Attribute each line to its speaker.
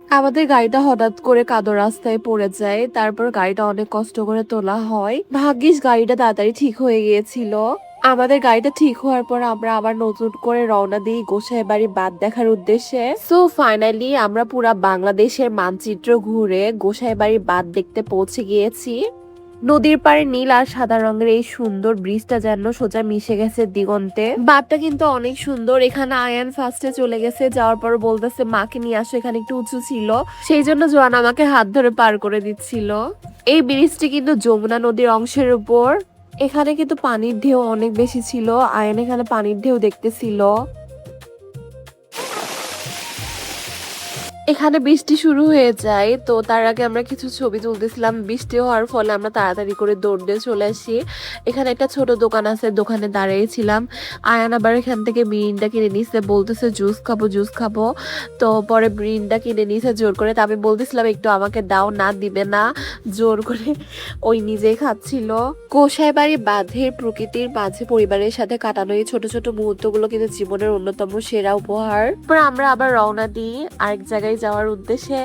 Speaker 1: আমাদের গাড়িটা হঠাৎ করে কাদো রাস্তায় পড়ে যায়, তারপর গাড়িটা অনেক কষ্ট করে তোলা হয়। ভাগ্যিস গাড়িটা তাড়াতাড়ি ঠিক হয়ে গিয়েছিল। আমাদের গাড়িটা ঠিক হওয়ার পর আমরা আবার নতুন করে রওনা দিই গোসাইবাড়ি বাঁধ দেখার উদ্দেশ্যে। সো ফাইনালি আমরা পুরা বাংলাদেশের মানচিত্র ঘুরে গোসাইবাড়ি বাঁধ দেখতে পৌঁছে গিয়েছি। নদীর পাড়ে নীল আর সাদা রঙের এই সুন্দর ব্রিজটা যেন সোজা মিশে গেছে দিগন্তে। বাঁধটা কিন্তু অনেক সুন্দর। এখানে আয়ান ফার্স্টে চলে গেছে, যাওয়ার পর বলতেছে মাকে নিয়ে আসো, এখানে একটু উঁচু ছিল, সেই জন্য জোয়ান আমাকে হাত ধরে পার করে দিচ্ছিল। এই ব্রিজটি কিন্তু যমুনা নদীর অংশের উপর। এখানে কিন্তু পানির ঢেউ অনেক বেশি ছিল। আয়ান এখানে পানির ঢেউ দেখতেছিল। এখানে বৃষ্টি শুরু হয়ে যায়, তো তার আগে আমরা কিছু ছবি তুলতেছিলাম। বৃষ্টি হওয়ার ফলে আমরা তাড়াতাড়ি করে দৌড় দিয়ে চলে আসি। এখানে একটা ছোট দোকান আছে, দোকানে দাঁড়িয়েছিলাম। আয়ান আবার এখান থেকে মিরিন্ডা কিনে নিছে, বলতেছে জুস খাবো জুস খাবো। তো পরে মিরিন্ডা কিনে নিছে জোর করে। তা আমি বলতেছিলাম একটু আমাকে দাও, না দিবে না, জোর করে ওই নিজেই খাচ্ছিল। গোসাইবাড়ি বাঁধের প্রকৃতির মাঝে পরিবারের সাথে কাটানো এই ছোট ছোট মুহূর্তগুলো কিন্তু জীবনের অন্যতম সেরা উপহার। তারপর আমরা আবার রওনা দিই আরেক জায়গায় যাওয়ার উদ্দেশ্যে।